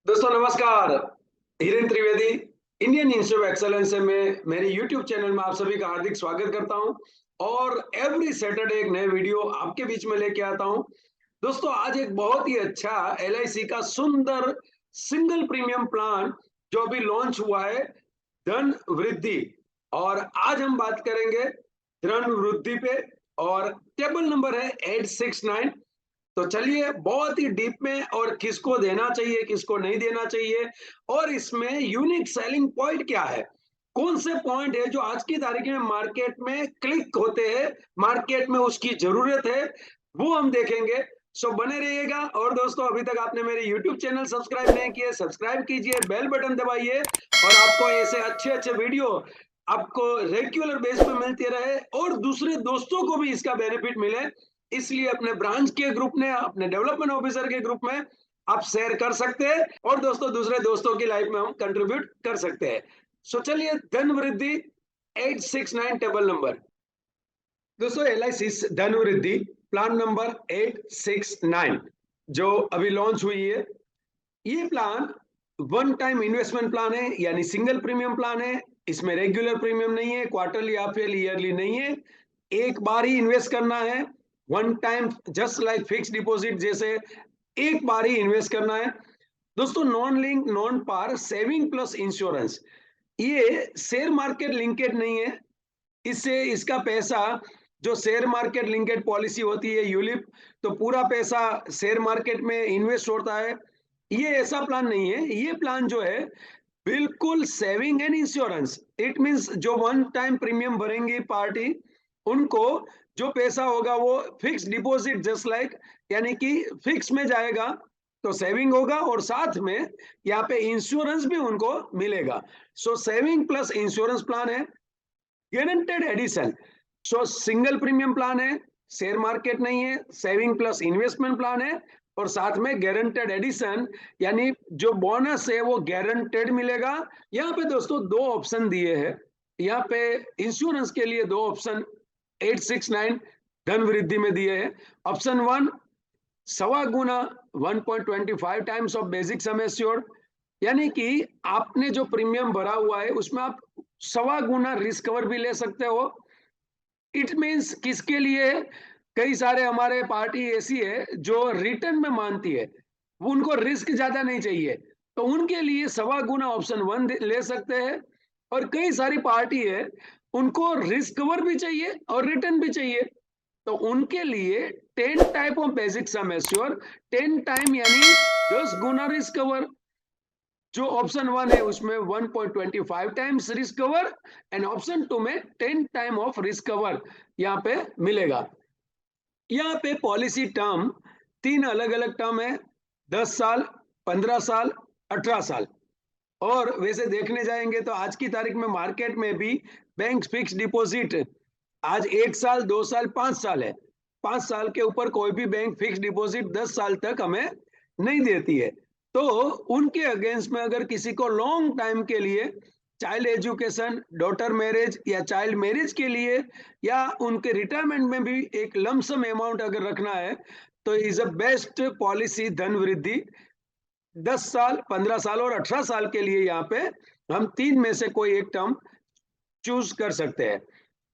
दोस्तों नमस्कार। Hiren Trivedi Indian institute of excellence में मेरे यूट्यूब चैनल में आप सभी का हार्दिक स्वागत करता हूं और एवरी सैटरडे एक नए वीडियो आपके बीच में लेके आता हूं। दोस्तों आज एक बहुत ही अच्छा एलआईसी का सुंदर सिंगल प्रीमियम प्लान जो अभी लॉन्च हुआ है, धन वृद्धि। और आज हम बात करेंगे धन वृद्धि पे और टेबल नंबर है 869। तो चलिए बहुत ही डीप में और किसको देना चाहिए किसको नहीं देना चाहिए और इसमें यूनिक सेलिंग पॉइंट क्या है, कौन से पॉइंट है जो आज की तारीख में मार्केट में क्लिक होते हैं, मार्केट में उसकी जरूरत है, वो हम देखेंगे। सो बने रहिएगा। और दोस्तों अभी तक आपने मेरे YouTube चैनल सब्सक्राइब नहीं किए, सब्सक्राइब कीजिए, बेल बटन दबाइए और आपको ऐसे अच्छे अच्छे वीडियो आपको रेगुलर बेस पे मिलते रहे और दूसरे दोस्तों को भी इसका बेनिफिट मिले। इसलिए अपने ब्रांच के ग्रुप में, अपने डेवलपमेंट ऑफिसर के ग्रुप में आप शेयर कर सकते हैं और दोस्तों दूसरे दोस्तों की लाइफ में हम कंट्रीब्यूट कर सकते हैं। सो चलिए धन वृद्धि 869 टेबल नंबर। दोस्तों एलआईसी धन वृद्धि प्लान नंबर 869 जो अभी लॉन्च हुई है, ये plan one time investment plan है, यानी सिंगल प्रीमियम प्लान है। इसमें रेगुलर प्रीमियम नहीं है, क्वार्टरली या फिर ईयरली नहीं है, एक बार ही इन्वेस्ट करना है। One time just like fix deposit जैसे एक बार ही इन्वेस्ट करना है। दोस्तों नॉन लिंक नॉन पार सेविंग प्लस इंश्योरेंस, ये शेयर मार्केट लिंकेड नहीं है। इससे इसका पैसा जो शेयर मार्केट लिंकेड पॉलिसी होती है यूलिप, तो पूरा पैसा शेयर मार्केट में इन्वेस्ट होता है। ये ऐसा प्लान नहीं है। ये प्लान जो है बिल्कुल saving and insurance. It means जो वन टाइम प्रीमियम भरेंगी पार्टी, उनको जो पैसा होगा वो फिक्स डिपॉजिट जस्ट लाइक, यानी कि फिक्स में जाएगा, तो सेविंग होगा और साथ में यहाँ पे इंश्योरेंस भी उनको मिलेगा। So saving plus insurance plan है, guaranteed addition. So single premium plan है, शेयर मार्केट नहीं है, सेविंग प्लस इन्वेस्टमेंट प्लान है और साथ में गारंटेड एडिशन, यानी जो बोनस है वो गारंटेड मिलेगा। यहाँ पे दोस्तों दो ऑप्शन दिए हैं। यहाँ पे इंश्योरेंस के लिए दो ऑप्शन 869 धन वृद्धि में दिए हैं। ऑप्शन वन, सवा गुना 1.25 times of basic sum assured, यानी कि आपने जो प्रीमियम भरा हुआ है उसमें आप सवा गुना रिस्क कवर भी ले सकते हो। इट मीन्स किसके लिए? कई सारे हमारे पार्टी ऐसी है जो रिटर्न में मानती है, उनको रिस्क ज्यादा नहीं चाहिए, तो उनके लिए सवा गुना ऑप्शन वन ले सकते हैं। और कई सारी पार्टी है उनको रिस्क कवर भी चाहिए और रिटर्न भी चाहिए, तो उनके लिए 10 type of basic sum assure, 10 time यानी 10 गुना रिस्क कवर। जो ऑप्शन वन है उसमें 1.25 times risk cover and option two में 10 टाइम ऑफ रिस्क कवर यहाँ पे मिलेगा। यहाँ पे पॉलिसी टर्म तीन अलग अलग टर्म है, 10 साल, 15 साल, 18 साल। और वैसे देखने जाएंगे तो आज की तारीख में मार्केट में भी बैंक फिक्स डिपॉजिट आज 1 साल, 2 साल, 5 साल है। 5 साल के ऊपर कोई भी बैंक फिक्स डिपॉजिट 10 साल तक हमें नहीं देती है। तो उनके अगेंस्ट में अगर किसी को लॉन्ग टाइम के लिए चाइल्ड एजुकेशन, डॉटर मैरिज या चाइल्ड मैरिज के लिए या उनके रिटायरमेंट में भी एक लमसम अमाउंट अगर रखना है, तो इज अ बेस्ट पॉलिसी धन वृद्धि। 10 साल, 15 साल और 18 साल के लिए यहाँ पे हम तीन में से कोई एक टर्म चूज कर सकते हैं।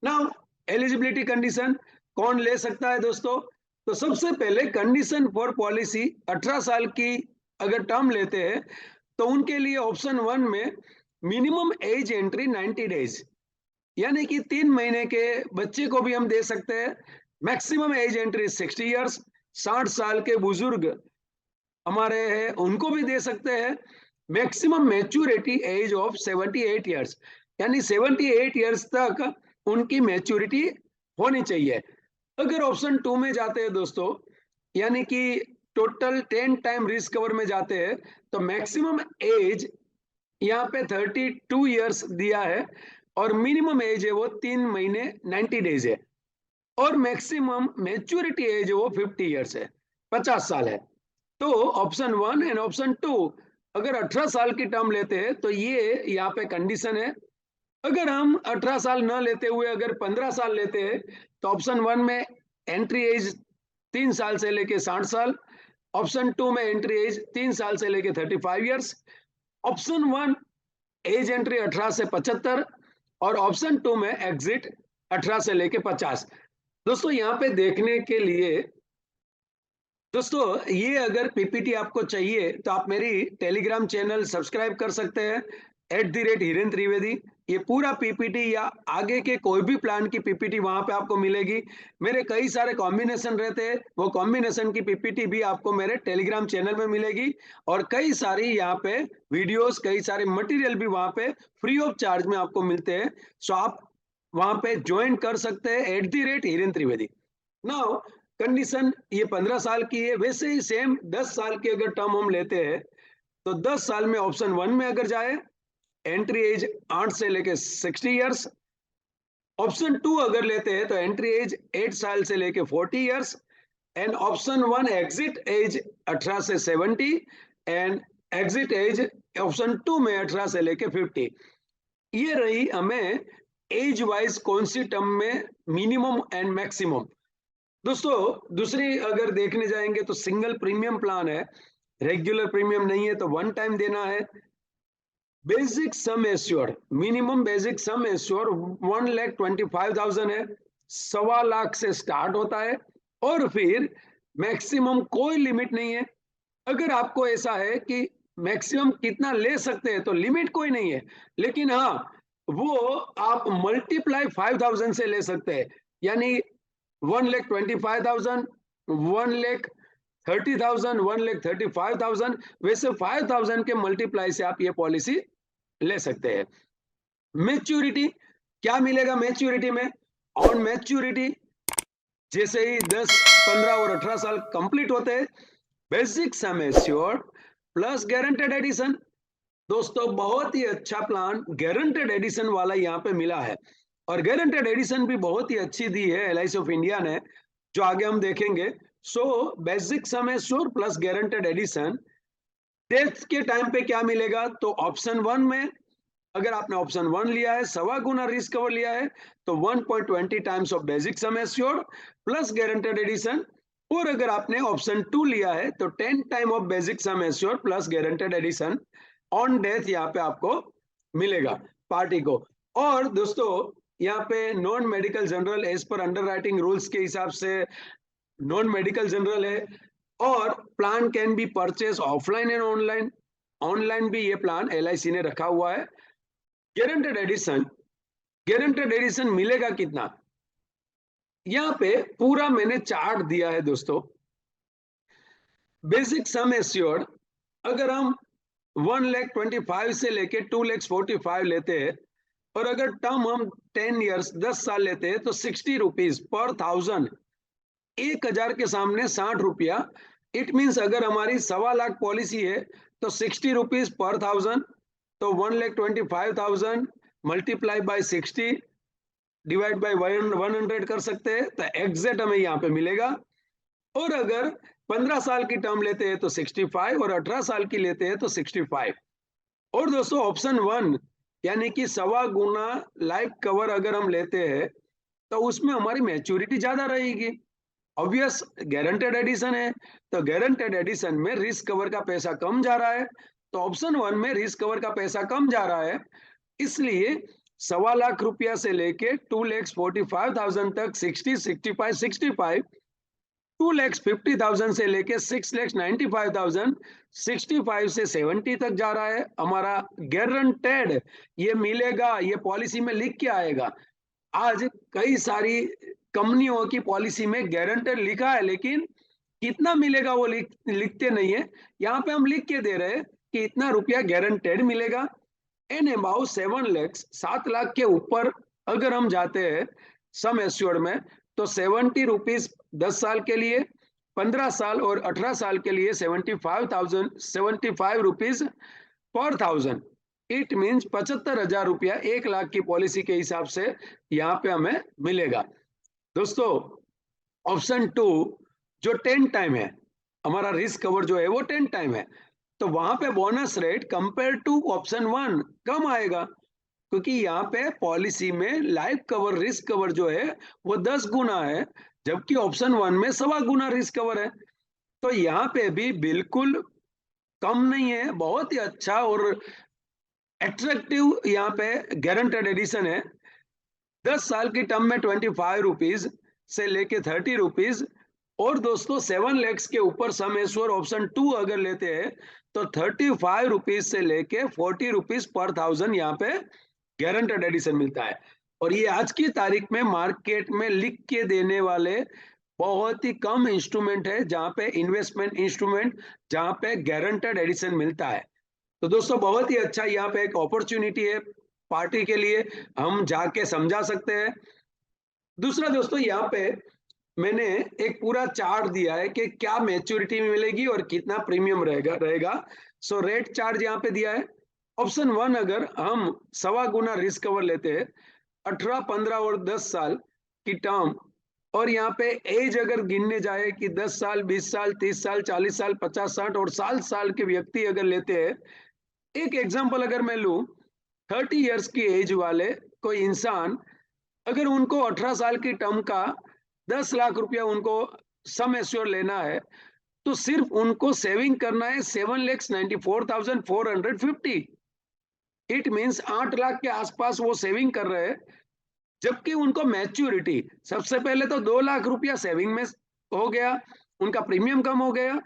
नाउ एलिजिबिलिटी कंडीशन, कौन ले सकता है दोस्तों? तो सबसे पहले कंडीशन फॉर पॉलिसी 18 साल की अगर टर्म लेते हैं तो उनके लिए ऑप्शन वन में मिनिमम एज एंट्री 90 डेज, यानी कि 3 महीने के बच्चे को भी हम दे सकते हैं। मैक्सिमम एज एंट्री 60 ईयर्स, 60 साल के बुजुर्ग हमारे हैं उनको भी दे सकते हैं। Maximum maturity age of 78 years, यानी 78 ईयर्स तक उनकी मैच्योरिटी होनी चाहिए। अगर ऑप्शन टू में जाते हैं दोस्तों, यानी कि टोटल 10 टाइम रिस्क कवर में जाते हैं, तो मैक्सिमम एज यहाँ पे 32 ईयर्स दिया है और मिनिमम एज है वो 3 महीने 90 डेज है और मैक्सिमम मैच्योरिटी एज है वो 50 ईयर्स है, 50 साल है। तो option one and option two, अगर 18 साल की टर्म लेते हैं तो ये यहाँ पे कंडीशन है। अगर हम 18 साल न लेते हुए अगर 15 साल लेते हैं तो ऑप्शन वन में एंट्री एज 3 साल से लेके 60 साल, ऑप्शन 2 में एंट्री एज 3 साल से लेके 35 इयर्स, ऑप्शन 1 एज एंट्री 18 से 75 और ऑप्शन 2 में एग्जिट 18 से लेके 50। दोस्तों यहाँ पे देखने के लिए, दोस्तों ये अगर पीपीटी आपको चाहिए तो आप मेरी टेलीग्राम चैनल सब्सक्राइब कर सकते हैं @हिरेन त्रिवेदी। ये पूरा पीपीटी या आगे के कोई भी प्लान की पीपीटी वहां पे आपको मिलेगी। मेरे कई सारे कॉम्बिनेशन रहते हैं, वो कॉम्बिनेशन की पीपीटी भी आपको मेरे टेलीग्राम चैनल में मिलेगी और कई सारी यहाँ पे वीडियोस, कई सारे मटेरियल भी वहां पे फ्री ऑफ चार्ज में आपको मिलते हैं। सो आप वहां पे ज्वाइन कर सकते हैं @हिरेन त्रिवेदी। नाउ कंडीशन ये 15 साल की है, वैसे ही सेम 10 साल की अगर टर्म हम लेते हैं तो 10 साल में ऑप्शन 1 में अगर जाए एंट्री एज 8 से लेके 60 इयर्स, ऑप्शन 2 अगर लेते हैं तो एंट्री एज 8 साल से लेके 40 years and option 1 exit age 18 से 70 एंड एग्जिट एज ऑप्शन 2 में 18 से लेके 50। ये रही हमें एज वाइज कौन सी टर्म में मिनिमम एंड मैक्सिमम। दोस्तों दूसरी अगर देखने जाएंगे तो सिंगल प्रीमियम प्लान है, रेगुलर प्रीमियम नहीं है तो वन टाइम देना है। Basic sum assured, minimum basic sum assured 1,25,000 है, 1,25,000 से स्टार्ट होता है और फिर मैक्सिमम कोई लिमिट नहीं है। अगर आपको ऐसा है कि मैक्सिमम कितना ले सकते हैं तो लिमिट कोई नहीं है, लेकिन हाँ वो आप मल्टीप्लाई 5,000 से ले सकते हैं, यानी 1,25,000, 1,30,000, 1,35,000, वैसे 5,000 के मल्टीप्लाई से आप ये पॉलिसी ले सकते हैं। मैच्योरिटी क्या मिलेगा मैच्योरिटी में? ऑन मैच्योरिटी जैसे ही 10, 15 और 18 साल कंप्लीट होते हैं, basic sum assured plus guaranteed addition. दोस्तों बहुत ही अच्छा प्लान गारंटेड एडिशन वाला यहाँ पे मिला है और गारंटेड एडिशन भी बहुत ही अच्छी दी है LIC ऑफ इंडिया ने, जो आगे हम देखेंगे। So basic sum assured plus guaranteed addition, death के टाइम पे क्या मिलेगा? तो ऑप्शन 1 में अगर आपने ऑप्शन 1 लिया है, 1.25 गुना रिस्क कवर लिया है तो 1.20 times of basic sum assured plus guaranteed addition, और अगर आपने ऑप्शन 2 लिया है तो 10 time of basic sum assured plus guaranteed addition on death यहाँ पे आपको मिलेगा पार्टी को। और दोस्तों यहाँ पे नॉन मेडिकल जनरल एज पर अंडरराइटिंग रूल्स के हिसाब से नॉन मेडिकल जनरल है और plan can be purchase offline and online. Online भी ये प्लान LIC ने रखा हुआ है। गारंटेड एडिशन, गारंटेड एडिशन मिलेगा कितना? यहाँ पे पूरा मैंने चार्ट दिया है दोस्तों। बेसिक सम एश्योर्ड अगर हम 1,25,000 से लेके 2,45,000 लेते हैं और अगर टर्म हम 10 इयर्स 10 साल लेते हैं तो 60 रुपीज पर 1000, 1,000 के सामने 60 रुपया। इट मीन्स अगर हमारी 1,25,000 पॉलिसी है तो 60 रुपीज पर 1000, तो 1,25,000 मल्टीप्लाई बाय 60 डिवाइड बाय 100 कर सकते हैं, तो एग्जैक्ट हमें यहाँ पे मिलेगा। और अगर 15 साल की टर्म लेते हैं तो 65 और 18 साल की लेते हैं तो 65। और दोस्तों ऑप्शन 1 यानी कि 1.25 गुना लाइफ कवर अगर हम लेते हैं तो उसमें हमारी मैच्योरिटी ज्यादा रहेगी। ऑब्वियस गारंटेड एडिशन है तो गारंटेड एडिशन में रिस्क कवर का पैसा कम जा रहा है, तो ऑप्शन 1 में रिस्क कवर का पैसा कम जा रहा है, इसलिए 1,25,000 रुपया से लेके 2,45,000 तक 60, 65, 65, 2,50,000 से लेके 6,95,000, 65 से 70 तक जा रहा है हमारा गारंटेड। ये मिलेगा, ये पॉलिसी में लिख के आएगा। आज कई सारी कंपनियों की पॉलिसी में गारंटेड लिखा है, लेकिन कितना मिलेगा वो लिखते नहीं है। यहाँ पे हम लिख के दे रहे हैं कि इतना रुपया गारंटेड मिलेगा। एन अबाउट 7 लाख, 7 लाख के ऊपर अगर हम जाते हैं सम एश्योर्ड में तो 70 रुपीज 10 साल के लिए, 15 साल और 18 साल के लिए 75 रुपीज पर 1000। इट मीन्स 75,000 रुपया 1,00,000 की पॉलिसी के हिसाब से यहाँ पे हमें मिलेगा। दोस्तों ऑप्शन 2 जो 10 टाइम है, हमारा रिस्क कवर जो है वो 10 टाइम है, तो वहां पे bonus rate compare to option 1 कम आएगा, क्योंकि यहाँ पे पॉलिसी में लाइफ कवर रिस्क कवर जो है वो 10 गुना है, जबकि ऑप्शन 1 में 1.25 गुना रिस्क कवर है। तो यहाँ पे भी बिल्कुल कम नहीं है, बहुत ही अच्छा और अट्रैक्टिव यहाँ पे गारंटेड एडिशन है। 10 साल की टर्म में 25 रुपीज से लेके 30 रुपीज, और दोस्तों 7 लैक्स के ऊपर सम एश्योर ऑप्शन 2 अगर लेते हैं तो 35 रुपीज से लेके 40 रुपीज पर थाउजेंड यहाँ पे गारंटेड एडिशन मिलता है। और ये आज की तारीख में मार्केट में लिख के देने वाले बहुत ही कम इंस्ट्रूमेंट है जहां पे इन्वेस्टमेंट इंस्ट्रूमेंट जहां पे गारंटेड एडिशन मिलता है। तो दोस्तों बहुत ही अच्छा यहाँ पे एक अपॉर्चुनिटी है पार्टी के लिए, हम जाके समझा सकते हैं। दूसरा दोस्तों यहाँ पे मैंने एक पूरा चार्ट दिया है कि क्या मैच्योरिटी में मिलेगी और कितना प्रीमियम रहेगा। सो रेट चार्ट यहाँ पे दिया है। ऑप्शन 1 अगर हम 1.25 गुना रिस्क कवर लेते हैं 18, 15 और 10 साल की टर्म, और यहाँ पे एज अगर गिनने जाए कि 10 साल, 20 साल, 30 साल, 40 साल, 50, 60 और 60 साल के व्यक्ति अगर लेते हैं, एक एग्जांपल अगर मैं लूं, 30 इयर्स की एज वाले कोई इंसान अगर उनको 18 साल की टर्म का 10 लाख रुपया उनको सम एश्योर लेना है, तो सिर्फ उनको सेविंग करना है 7,94,450। इट मीन्स 8 लाख के आसपास वो सेविंग कर रहे हैं, जबकि उनको मैच्योरिटी सबसे पहले तो 2 लाख रुपया सेविंग में हो गया, उनका प्रीमियम कम हो गया,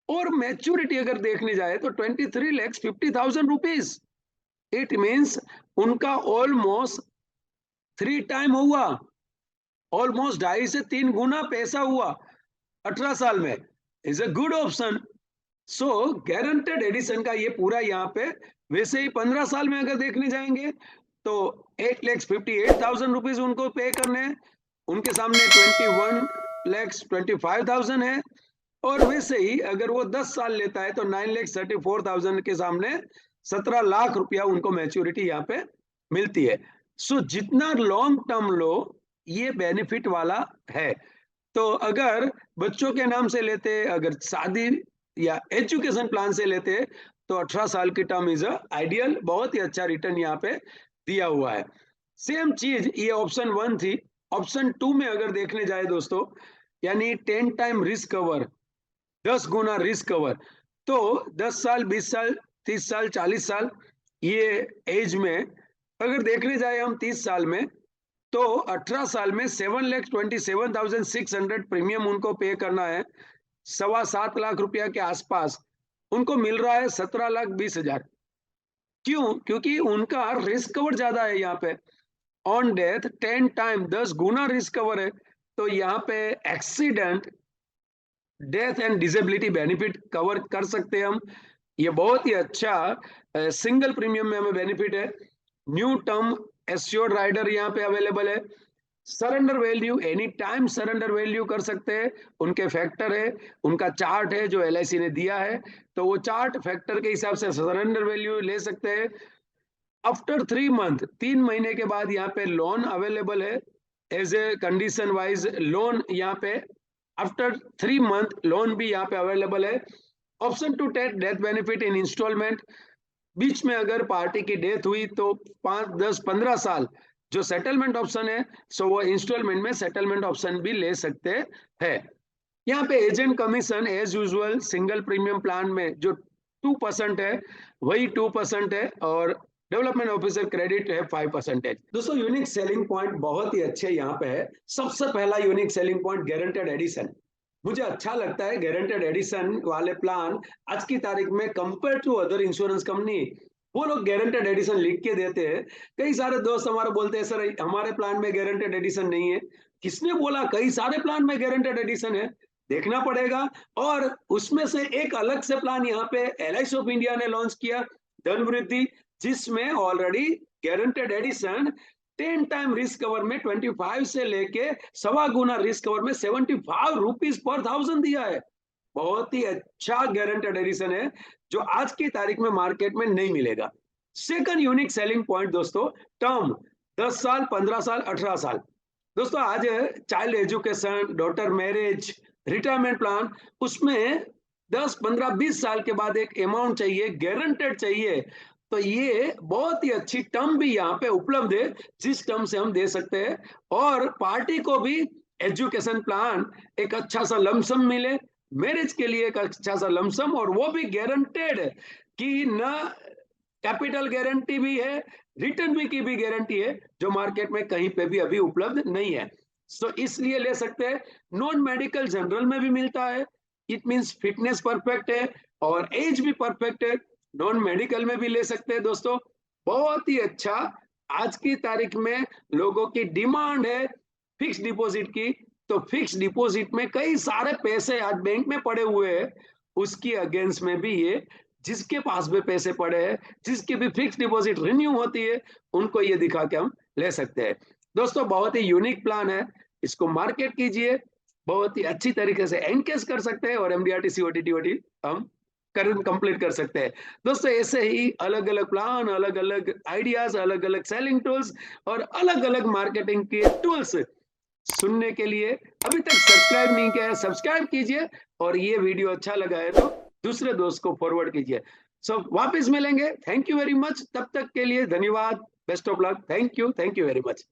और मैच्योरिटी अगर देखने जाए तो 23,50,000 रुपीज। इट मीन्स उनका ऑलमोस्ट 3 टाइम हुआ, ऑलमोस्ट 2.5 से 3 गुना पैसा हुआ 18 साल में। Is a good option. So guaranteed addition का ये पूरा यहाँ पे, वैसे ही 15 साल में अगर देखने जाएंगे तो 8,58,000 रुपीज उनको पे करने हैं, उनके सामने 21,25,000 है। और वैसे ही अगर वो 10 साल लेता है तो 9,34,000 के सामने 17 लाख रुपया उनको मैच्योरिटी यहाँ पे मिलती है। सो जितना लॉन्ग टर्म लो ये बेनिफिट वाला है। तो अगर बच्चों के नाम से लेते, अगर शादी या एजुकेशन प्लान से लेते, तो 18 साल की टर्म इज आइडियल, बहुत ही अच्छा रिटर्न यहाँ पे दिया हुआ है। सेम चीज ये ऑप्शन 1 थी। ऑप्शन 2 में अगर देखने जाए दोस्तों, यानी 10 टाइम रिस्क कवर, 10 गुना रिस्क कवर, तो 10 साल, 20 साल, 30 साल, 40 साल ये एज में अगर देखने जाए हम 30 साल में, तो 18 साल में 7,27,600 प्रीमियम उनको पे करना है, 7.25 लाख रुपया के आसपास उनको मिल रहा है 17,20,000। क्यों? क्योंकि उनका रिस्क कवर ज्यादा है यहाँ पे। ऑन डेथ 10 टाइम 10 गुना रिस्क कवर है, तो यहाँ पे accident, death and disability benefit cover कर सकते हैं हम। ये बहुत ही अच्छा सिंगल प्रीमियम में हमें बेनिफिट है। न्यू टर्म एश्योर्ड राइडर यहाँ पे अवेलेबल है। Surrender value any time surrender value कर सकते हैं, उनके फैक्टर है, उनका चार्ट है जो एलआईसी ने दिया है, तो वो चार्ट फैक्टर के हिसाब से सरेंडर वैल्यू ले सकते हैं। आफ्टर 3 मंथ, 3 महीने के बाद यहाँ पे लोन अवेलेबल है, as a condition wise loan यहाँ पे आफ्टर 3 मंथ लोन भी यहाँ पे अवेलेबल है। Option to take death benefit in instalment, बीच में अगर पार्टी की डेथ हुई तो 5, 10, 15 साल जो सेटलमेंट ऑप्शन है, सो वो इंस्टॉलमेंट में सेटलमेंट ऑप्शन भी ले सकते हैं। यहाँ पे agent commission as usual single premium plan में जो 2% है वही 2% है, और डेवलपमेंट ऑफिसर क्रेडिट है 5%। दोस्तों यूनिक सेलिंग पॉइंट बहुत ही अच्छे यहाँ पे है। सबसे पहला unique selling point guaranteed addition. मुझे अच्छा लगता है गारंटेड एडिशन वाले प्लान आज की तारीख में compare to other insurance company, वो लोग गारंटेड एडिशन लिख के देते हैं। कई सारे दोस्त हमारे बोलते हैं सर हमारे प्लान में गारंटेड एडिशन नहीं है। किसने बोला? कई सारे प्लान में गारंटेड एडिशन है, देखना पड़ेगा। और उसमें से एक अलग से प्लान यहाँ पे एलआईसी ऑफ इंडिया ने लॉन्च किया, धन वृद्धि, जिसमें already guaranteed addition 10 time risk cover में 25 से लेके 1.25 गुना रिस्क कवर में 75 रुपीज पर थाउजेंड दिया है। बहुत ही अच्छा गारंटेड एडिशन है जो आज की तारीख में मार्केट में नहीं मिलेगा। सेकंड यूनिक सेलिंग पॉइंट दोस्तों, टर्म 10 साल, 15 साल, 18 साल। दोस्तों आज child education, daughter marriage, retirement plan, उसमें 10, 15, 20 साल के बाद एक अमाउंट चाहिए, गारंटेड चाहिए। तो ये बहुत ही अच्छी टर्म भी यहाँ पे उपलब्ध है, जिस टर्म से हम दे सकते हैं, और पार्टी को भी एजुकेशन प्लान एक अच्छा सा लमसम मिले, मैरिज के लिए एक अच्छा सा लमसम, और वो भी गारंटेड है कि ना, कैपिटल गारंटी भी है, रिटर्न भी की भी गारंटी है, जो मार्केट में कहीं पे भी अभी उपलब्ध नहीं है। सो इसलिए ले सकते हैं। नॉन मेडिकल जनरल में भी मिलता है, इट मींस फिटनेस परफेक्ट है और एज भी परफेक्ट है। नॉन मेडिकल में भी ले सकते हैं दोस्तों, बहुत ही अच्छा। आज की तारीख में लोगों की डिमांड है फिक्स डिपॉजिट की, तो फिक्स डिपॉजिट में कई सारे पैसे आज बैंक में पड़े हुए हैं, उसकी अगेंस्ट में भी ये, जिसके पास भी पैसे पड़े हैं, जिसकी भी फिक्स डिपॉजिट रिन्यू होती है, उनको ये दिखा के हम ले सकते हैं। दोस्तों बहुत ही यूनिक प्लान है, इसको मार्केट कीजिए, बहुत ही अच्छी तरीके से एनकेस कर सकते हैं और एमडीआरटी सीओटी हम कर कंप्लीट कर सकते हैं। दोस्तों ऐसे ही अलग-अलग प्लान, अलग-अलग आइडियाज, अलग-अलग सेलिंग टूल्स और अलग-अलग मार्केटिंग के टूल्स सुनने के लिए अभी तक सब्सक्राइब नहीं किया है, सब्सक्राइब कीजिए, और ये वीडियो अच्छा लगा है तो दूसरे दोस्त को फॉरवर्ड कीजिए। सो वापस मिलेंगे। Thank you very much. तब तक के लिए धन्यवाद। Best of luck. Thank you very much.